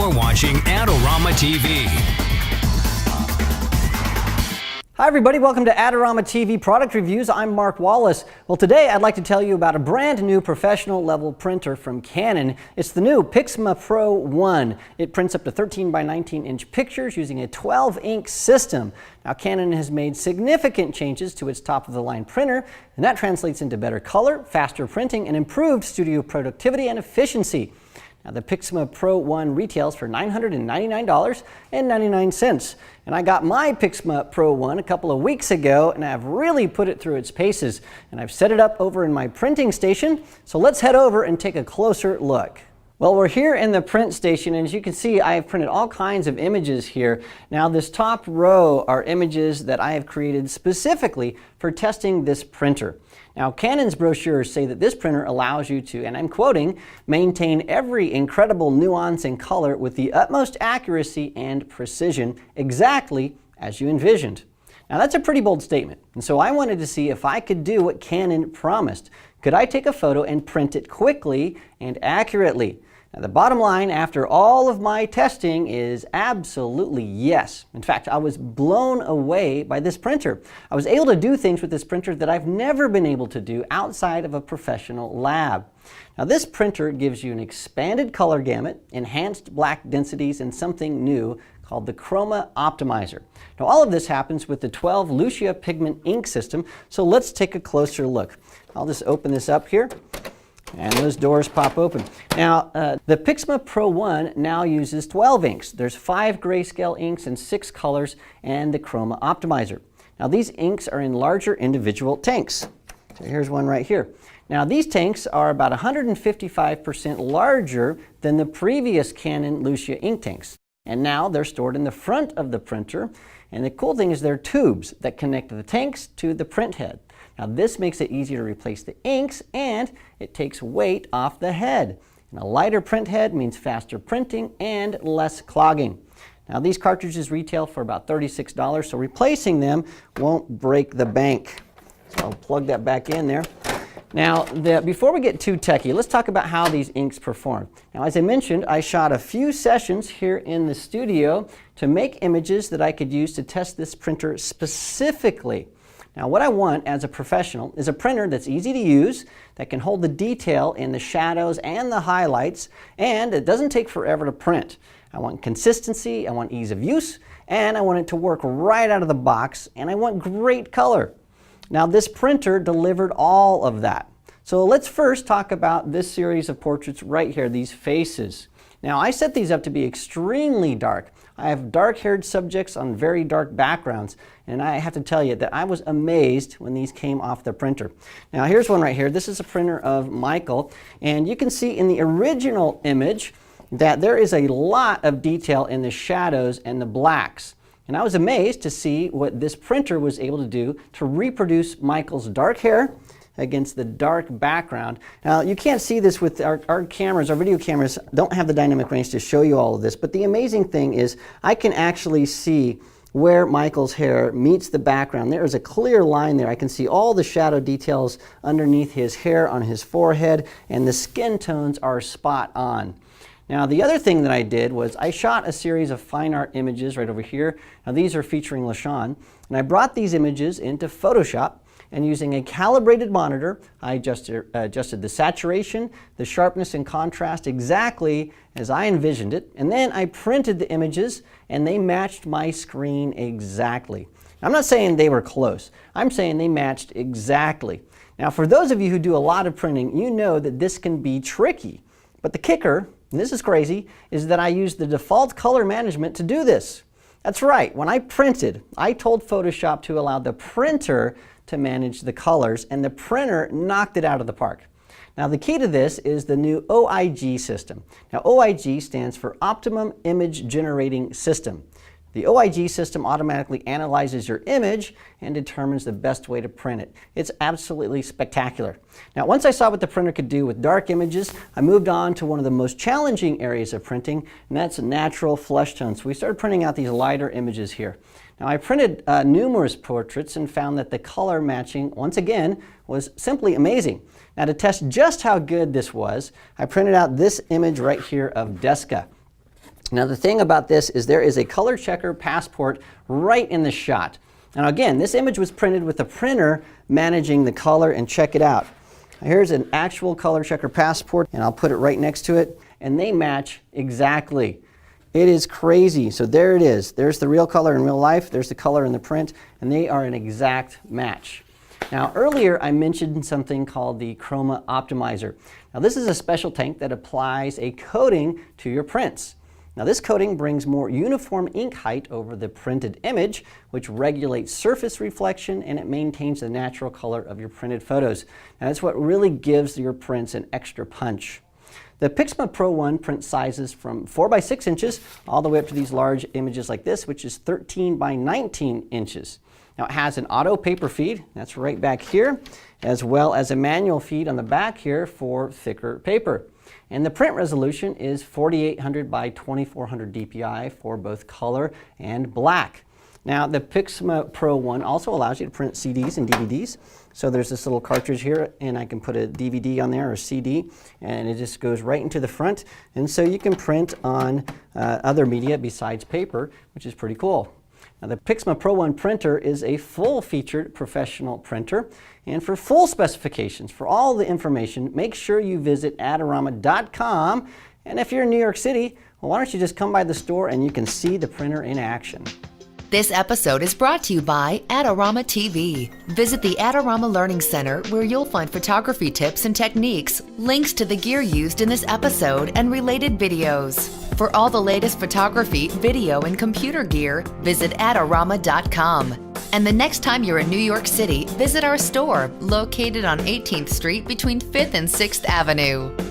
You're watching Adorama TV. Hi everybody, welcome to Adorama TV Product Reviews. I'm Mark Wallace. Well, today I'd like to tell you about a brand new professional level printer from Canon. It's the new Pixma Pro 1. It prints up to 13 by 19 inch pictures using a 12 ink system. Now, Canon has made significant changes to its top of the line printer, and that translates into better color, faster printing, and improved studio productivity and efficiency. Now, the Pixma Pro 1 retails for $999.99, and I got my Pixma Pro 1 a couple of weeks ago, and I've really put it through its paces, and I've set it up over in my printing station, so let's head over and take a closer look. Well, we're here in the print station, and as you can see, I have printed all kinds of images here. Now, this top row are images that I have created specifically for testing this printer. Now, Canon's brochures say that this printer allows you to, and I'm quoting, maintain every incredible nuance and color with the utmost accuracy and precision, exactly as you envisioned. Now, that's a pretty bold statement, and so I wanted to see if I could do what Canon promised. Could I take a photo and print it quickly and accurately? Now, the bottom line after all of my testing is absolutely yes. In fact, I was blown away by this printer. I was able to do things with this printer that I've never been able to do outside of a professional lab. Now, this printer gives you an expanded color gamut, enhanced black densities, and something new called the Chroma Optimizer. Now, all of this happens with the 12 Lucia pigment ink system, so let's take a closer look. I'll just open this up here, and those doors pop open. Now, the Pixma Pro 1 now uses 12 inks. There's 5 grayscale inks and 6 colors, and the Chroma Optimizer. Now, these inks are in larger individual tanks. So here's one right here. Now, these tanks are about 155% larger than the previous Canon Lucia ink tanks. And now they're stored in the front of the printer. And the cool thing is they're tubes that connect the tanks to the print head. Now, this makes it easier to replace the inks, and it takes weight off the head. And a lighter print head means faster printing and less clogging. Now, these cartridges retail for about $36, so replacing them won't break the bank. So I'll plug that back in there. Now, before we get too techy, let's talk about how these inks perform. Now, as I mentioned, I shot a few sessions here in the studio to make images that I could use to test this printer specifically. Now, what I want as a professional is a printer that's easy to use, that can hold the detail in the shadows and the highlights, and it doesn't take forever to print. I want consistency, I want ease of use, and I want it to work right out of the box, and I want great color. Now, this printer delivered all of that. So let's first talk about this series of portraits right here, these faces. Now, I set these up to be extremely dark. I have dark-haired subjects on very dark backgrounds, and I have to tell you that I was amazed when these came off the printer. Now, here's one right here. This is a printer of Michael, and you can see in the original image that there is a lot of detail in the shadows and the blacks. And I was amazed to see what this printer was able to do to reproduce Michael's dark hair against the dark background. Now, you can't see this with our cameras. Our video cameras don't have the dynamic range to show you all of this, but the amazing thing is I can actually see where Michael's hair meets the background. There is a clear line there. I can see all the shadow details underneath his hair on his forehead, and the skin tones are spot on. Now, the other thing that I did was I shot a series of fine art images right over here. Now, these are featuring LaShawn, and I brought these images into Photoshop, and using a calibrated monitor, I adjusted the saturation, the sharpness and contrast exactly as I envisioned it, and then I printed the images, and they matched my screen exactly. I'm not saying they were close. I'm saying they matched exactly. Now, for those of you who do a lot of printing, you know that this can be tricky. But the kicker, and this is crazy, is that I used the default color management to do this. That's right, when I printed, I told Photoshop to allow the printer to manage the colors, and the printer knocked it out of the park. Now, the key to this is the new OIG system. Now, OIG stands for Optimum Image Generating System. The OIG system automatically analyzes your image and determines the best way to print it. It's absolutely spectacular. Now, once I saw what the printer could do with dark images, I moved on to one of the most challenging areas of printing, and that's natural flesh tones. So we started printing out these lighter images here. Now, I printed numerous portraits and found that the color matching, once again, was simply amazing. Now, to test just how good this was, I printed out this image right here of Deska. Now the thing about this is there is a color checker passport right in the shot. Now again, this image was printed with the printer managing the color, and check it out. Here's an actual color checker passport, and I'll put it right next to it, and they match exactly. It is crazy. So there it is. There's the real color in real life, there's the color in the print, and they are an exact match. Now earlier I mentioned something called the Chroma Optimizer. Now this is a special tank that applies a coating to your prints. Now this coating brings more uniform ink height over the printed image, which regulates surface reflection, and it maintains the natural color of your printed photos. Now that's what really gives your prints an extra punch. The Pixma Pro 1 print sizes from 4 by 6 inches all the way up to these large images like this, which is 13 by 19 inches. Now it has an auto paper feed, that's right back here, as well as a manual feed on the back here for thicker paper. And the print resolution is 4800 by 2400 dpi for both color and black. Now the Pixma Pro 1 also allows you to print CDs and DVDs. So there's this little cartridge here, and I can put a DVD on there or CD, and it just goes right into the front. And so you can print on other media besides paper, which is pretty cool. Now the Pixma Pro 1 printer is a full-featured professional printer, and for full specifications, for all the information, make sure you visit Adorama.com. And if you're in New York City, well, why don't you just come by the store and you can see the printer in action. This episode is brought to you by Adorama TV. Visit the Adorama Learning Center, where you'll find photography tips and techniques, links to the gear used in this episode, and related videos. For all the latest photography, video, and computer gear, visit Adorama.com. And the next time you're in New York City, visit our store, located on 18th Street between 5th and 6th Avenue.